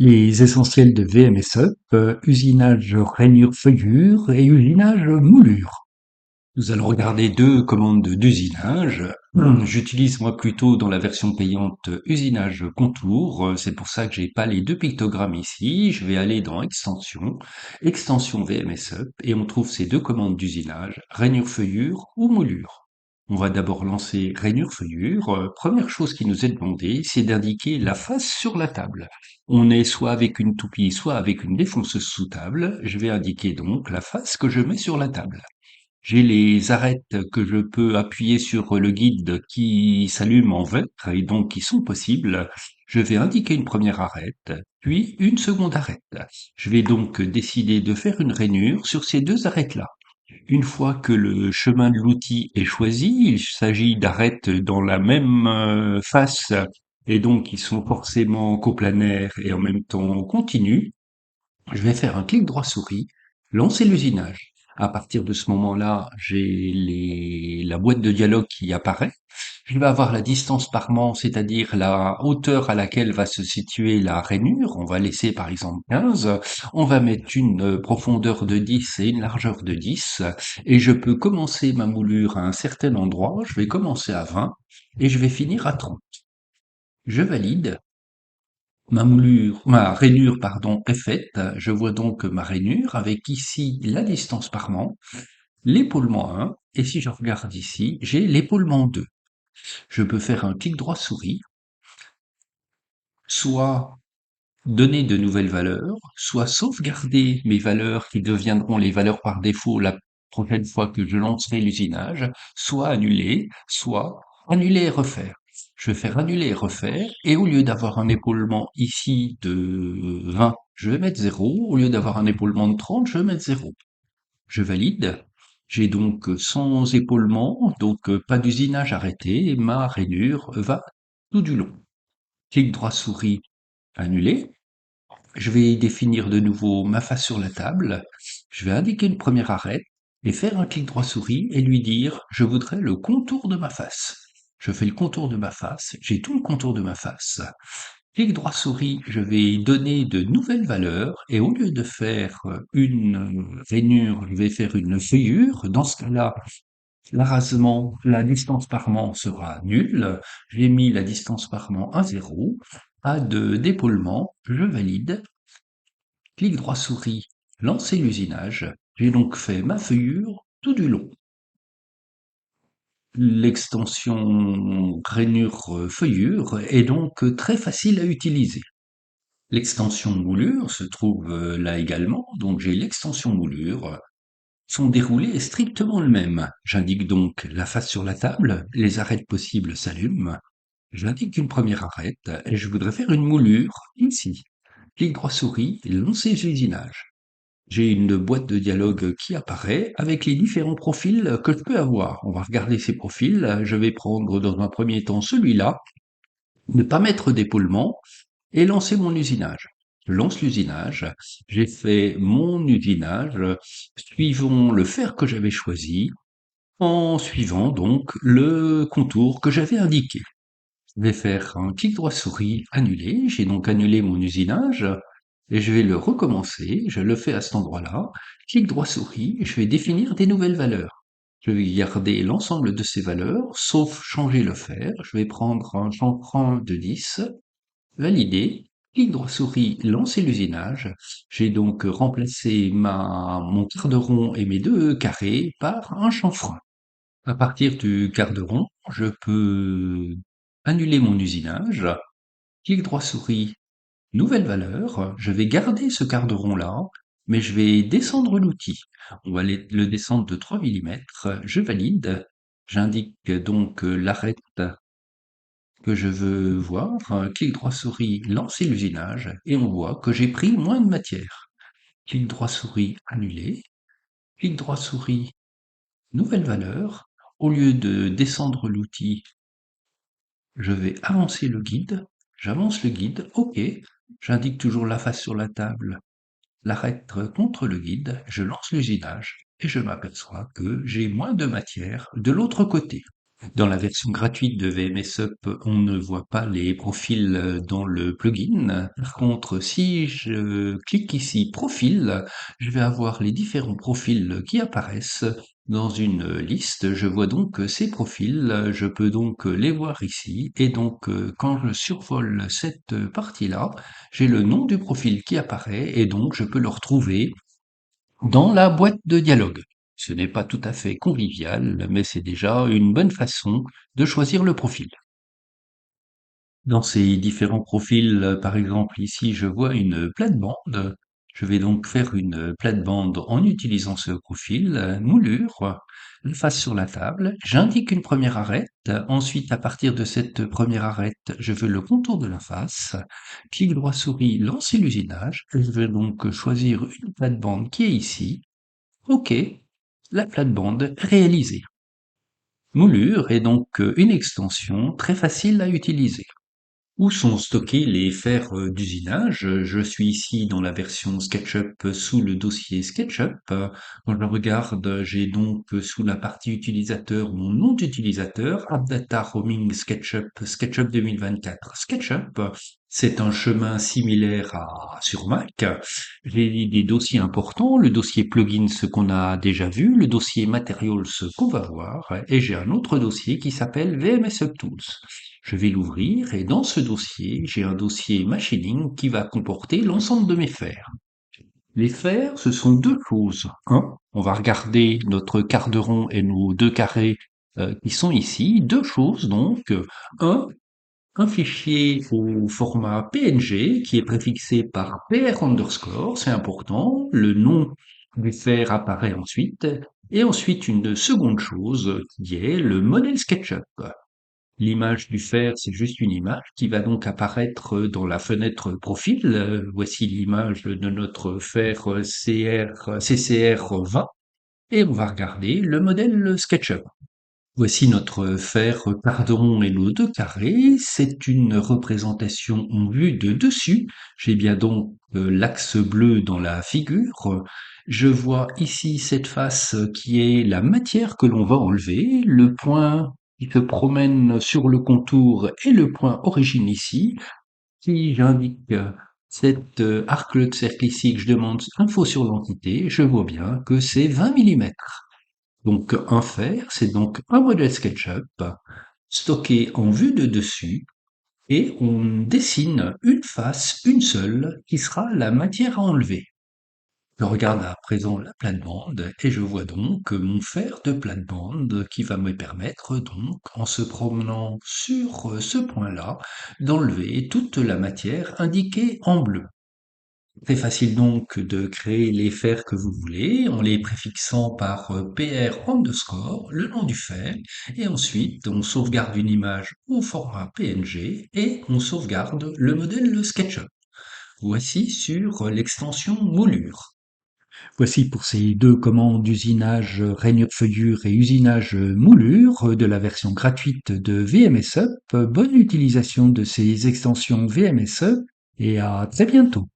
Les essentiels de VMSUP, usinage rainure-feuillure et usinage moulure. Nous allons regarder deux commandes d'usinage. J'utilise moi plutôt dans la version payante usinage contour. C'est pour ça que j'ai pas les deux pictogrammes ici. Je vais aller dans extension, extension VMSUP et on trouve ces deux commandes d'usinage, rainure-feuillure ou moulure. On va d'abord lancer rainure-feuillure. Première chose qui nous est demandée, c'est d'indiquer la face sur la table. On est soit avec une toupie, soit avec une défonceuse sous table. Je vais indiquer donc la face que je mets sur la table. J'ai les arêtes que je peux appuyer sur le guide qui s'allument en vert et donc qui sont possibles. Je vais indiquer une première arête, puis une seconde arête. Je vais donc décider de faire une rainure sur ces deux arêtes-là. Une fois que le chemin de l'outil est choisi, il s'agit d'arêtes dans la même face et donc qui sont forcément coplanaires et en même temps continues. Je vais faire un clic droit souris, lancer l'usinage. À partir de ce moment-là, j'ai la boîte de dialogue qui apparaît. Je vais avoir la distance parement, c'est-à-dire la hauteur à laquelle va se situer la rainure. On va laisser par exemple 15. On va mettre une profondeur de 10 et une largeur de 10. Et je peux commencer ma moulure à un certain endroit. Je vais commencer à 20 et je vais finir à 30. Je valide. Ma rainure, pardon, est faite. Je vois donc ma rainure avec ici la distance parement, l'épaulement 1, et si je regarde ici, j'ai l'épaulement 2. Je peux faire un clic droit souris, soit donner de nouvelles valeurs, soit sauvegarder mes valeurs qui deviendront les valeurs par défaut la prochaine fois que je lancerai l'usinage, soit annuler, soit annuler et refaire. Je vais faire annuler et refaire, et au lieu d'avoir un épaulement ici de 20, je vais mettre 0. Au lieu d'avoir un épaulement de 30, je vais mettre 0. Je valide. J'ai donc sans épaulement, donc pas d'usinage arrêté, et ma rainure va tout du long. Clic droit souris, annuler. Je vais définir de nouveau ma face sur la table. Je vais indiquer une première arête et faire un clic droit souris et lui dire je voudrais le contour de ma face. Je fais le contour de ma face, j'ai tout le contour de ma face. Clic droit souris, je vais donner de nouvelles valeurs et au lieu de faire une rainure, je vais faire une feuillure. Dans ce cas-là, l'arasement, la distance parement sera nulle. J'ai mis la distance parement à 0. Pas d'épaulement, je valide. Clic droit souris, lancer l'usinage. J'ai donc fait ma feuillure tout du long. L'extension rainure-feuillure est donc très facile à utiliser. L'extension moulure se trouve là également, donc j'ai l'extension moulure. Son déroulé est strictement le même. J'indique donc la face sur la table, les arêtes possibles s'allument. J'indique une première arête et je voudrais faire une moulure ici. Clic droit souris, lancer l'usinage. J'ai une boîte de dialogue qui apparaît avec les différents profils que je peux avoir. On va regarder ces profils. Je vais prendre dans un premier temps celui-là, ne pas mettre d'épaulement et lancer mon usinage. Je lance l'usinage. J'ai fait mon usinage suivant le fer que j'avais choisi en suivant donc le contour que j'avais indiqué. Je vais faire un clic droit souris, annuler. J'ai donc annulé mon usinage et je vais le recommencer. Je le fais à cet endroit-là. Clic droit souris, je vais définir des nouvelles valeurs. Je vais garder l'ensemble de ces valeurs, sauf changer le fer. Je vais prendre un chanfrein de 10, valider. Clic droit souris, lancer l'usinage. J'ai donc remplacé mon quart de rond et mes deux carrés par un chanfrein. À partir du quart de rond, je peux annuler mon usinage, clic droit souris, nouvelle valeur, je vais garder ce quart de rond là, mais je vais descendre l'outil. On va le descendre de 3 mm, je valide, j'indique donc l'arête que je veux voir, clic droit souris, lancer l'usinage, et on voit que j'ai pris moins de matière. Clic droit souris, annuler, clic droit souris, nouvelle valeur, au lieu de descendre l'outil, je vais avancer le guide, j'avance le guide, OK, j'indique toujours la face sur la table, l'arête contre le guide, je lance l'usinage et je m'aperçois que j'ai moins de matière de l'autre côté. Dans la version gratuite de VMSUP, on ne voit pas les profils dans le plugin. Par contre, si je clique ici Profil, je vais avoir les différents profils qui apparaissent dans une liste. Je vois donc ces profils, je peux donc les voir ici. Et donc, quand je survole cette partie-là, j'ai le nom du profil qui apparaît et donc je peux le retrouver dans la boîte de dialogue. Ce n'est pas tout à fait convivial, mais c'est déjà une bonne façon de choisir le profil. Dans ces différents profils, par exemple ici, je vois une plate-bande. Je vais donc faire une plate-bande en utilisant ce profil, moulure, le face sur la table. J'indique une première arête. Ensuite, à partir de cette première arête, je veux le contour de la face. Clic droit souris, lancer l'usinage. Je vais donc choisir une plate-bande qui est ici. OK, la plate-bande réalisée. Moulure est donc une extension très facile à utiliser. Où sont stockés les fers d'usinage? Je suis ici dans la version SketchUp sous le dossier SketchUp. Quand je regarde, j'ai donc sous la partie utilisateur mon nom d'utilisateur, AppData Roaming SketchUp, SketchUp 2024 SketchUp. C'est un chemin similaire à sur Mac. J'ai des dossiers importants, le dossier plugins ce qu'on a déjà vu, le dossier materials ce qu'on va voir, et j'ai un autre dossier qui s'appelle VMS Tools. Je vais l'ouvrir et dans ce dossier, j'ai un dossier machining qui va comporter l'ensemble de mes fers. Les fers, ce sont deux choses. Un, on va regarder notre quart de rond et nos deux carrés qui sont ici. Deux choses donc. Un, un fichier au format PNG qui est préfixé par PR underscore, c'est important. Le nom du fer apparaît ensuite. Et ensuite, une seconde chose qui est le modèle SketchUp. L'image du fer, c'est juste une image qui va donc apparaître dans la fenêtre profil. Voici l'image de notre fer CCR 20 et on va regarder le modèle SketchUp. Voici notre fer pardon et nos deux carrés. C'est une représentation en vue de dessus. J'ai bien donc l'axe bleu dans la figure. Je vois ici cette face qui est la matière que l'on va enlever, le point qui se promène sur le contour et le point origine ici. Si j'indique cet arc de cercle ici que je demande info sur l'entité, je vois bien que c'est 20 millimètres. Donc un fer, c'est donc un modèle SketchUp stocké en vue de dessus et on dessine une face, une seule, qui sera la matière à enlever. Je regarde à présent la plate-bande et je vois donc mon fer de plate-bande qui va me permettre donc, en se promenant sur ce point-là, d'enlever toute la matière indiquée en bleu. Très facile donc de créer les fers que vous voulez en les préfixant par PR underscore, le nom du fer, et ensuite on sauvegarde une image au format PNG et on sauvegarde le modèle SketchUp. Voici sur l'extension moulure. Voici pour ces deux commandes d'usinage rainure feuillure et usinage moulure de la version gratuite de VMSUP. Bonne utilisation de ces extensions VMSUP et à très bientôt.